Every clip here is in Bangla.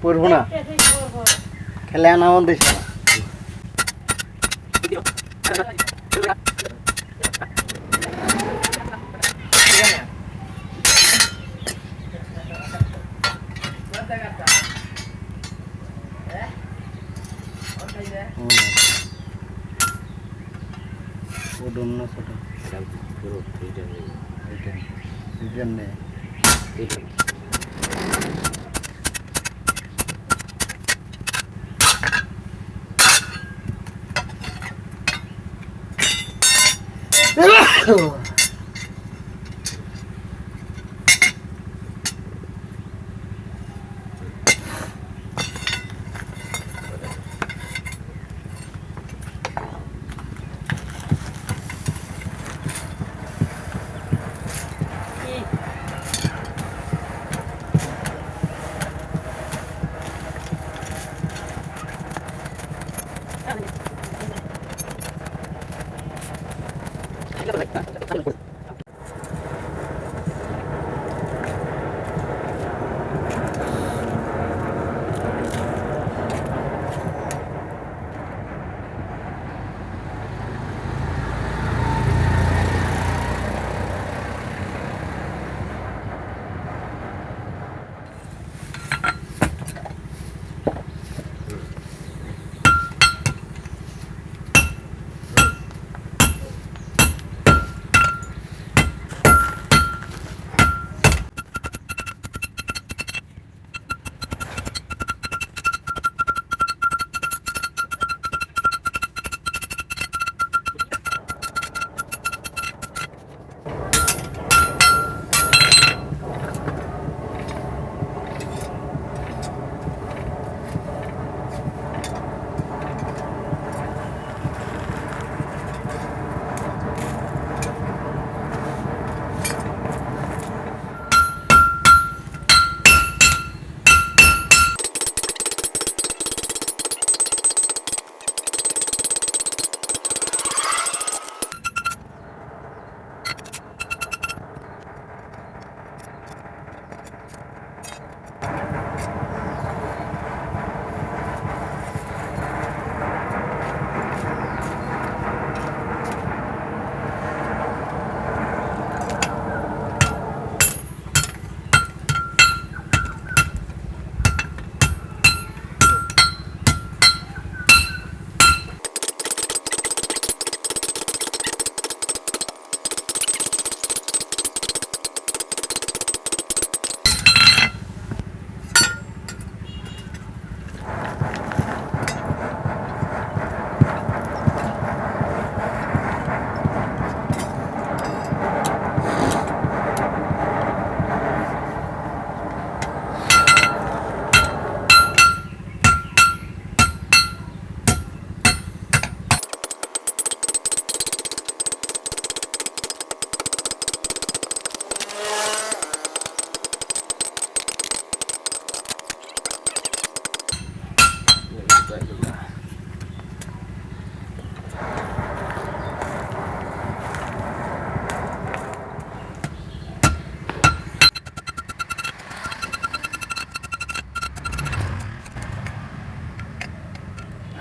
পড়বো না খেলে আনা মন দিস না ছোট পুরো সিজন নেই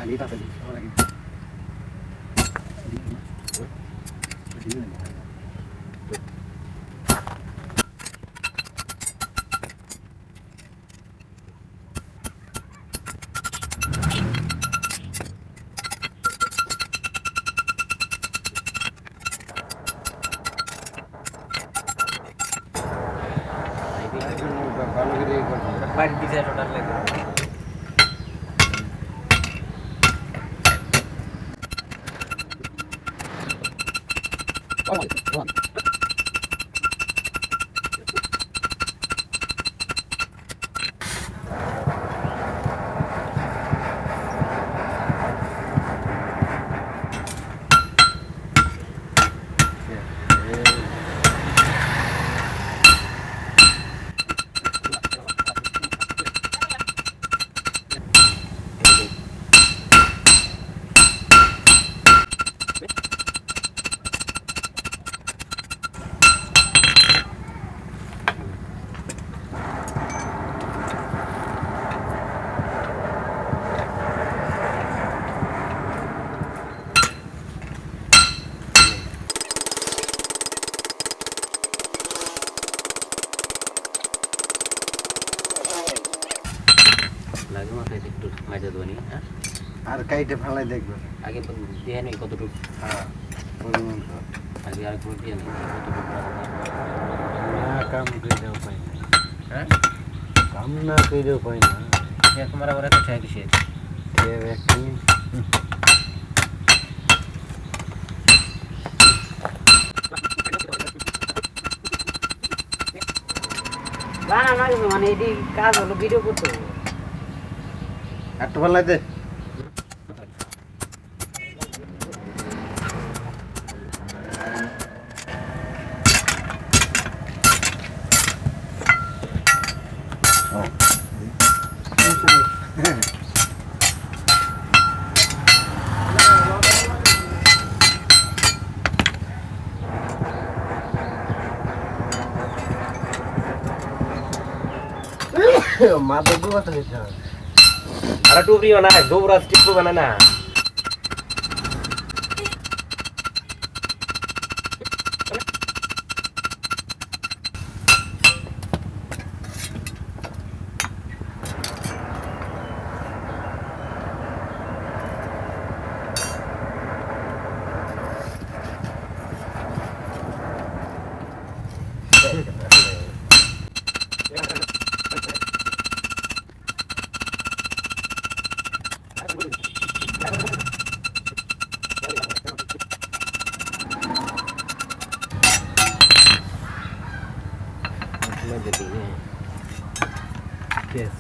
đi vào phần Ban bisa total lagi. লাগে মাথায় একটু মাইজা দেবনি হ্যাঁ আর কাইটে ফেলাই দেখবে আগে দিয়ে নেই কতটুকু হ্যাঁ পরিমাণ তো আগে আর করে দিয়ে নেই কতটুকু না কাম করে উপায় নাই হ্যাঁ কাম না করে উপায় না তোমার আবার এত ঠেয়া কিসে ব্যক্তি না না মানে এটি কাজ হলো ভিডিও করতে হবে একটু ফেলাইতে মাথা দুয়া তো নিতে হবে আর টুবরি বানায় দৌড়া স্টিপ বানায় না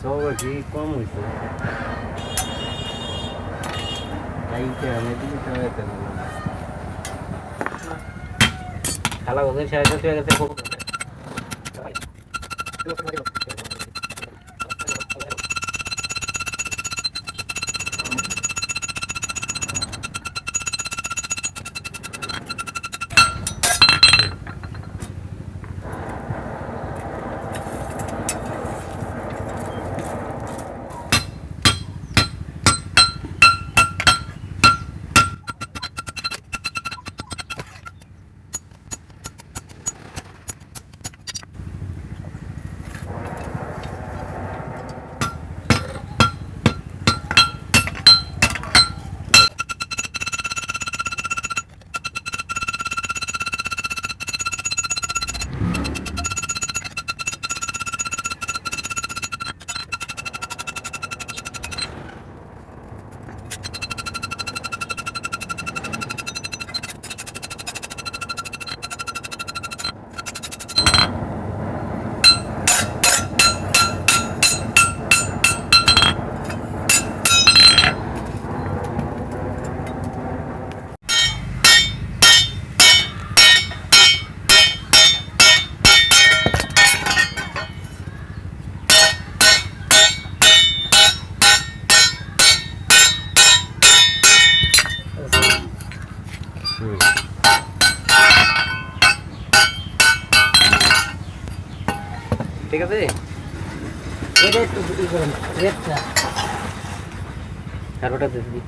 সবার কি কম হয়েছে কাইটে আমি দিকে চালাইতে না খেলা ওদের সাথে তুই গেছে ঠিক আছে এটা একটু ই করেন রেটটা আর ওটা দিবি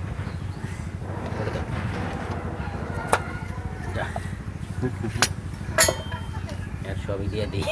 সবই দিয়ে দিই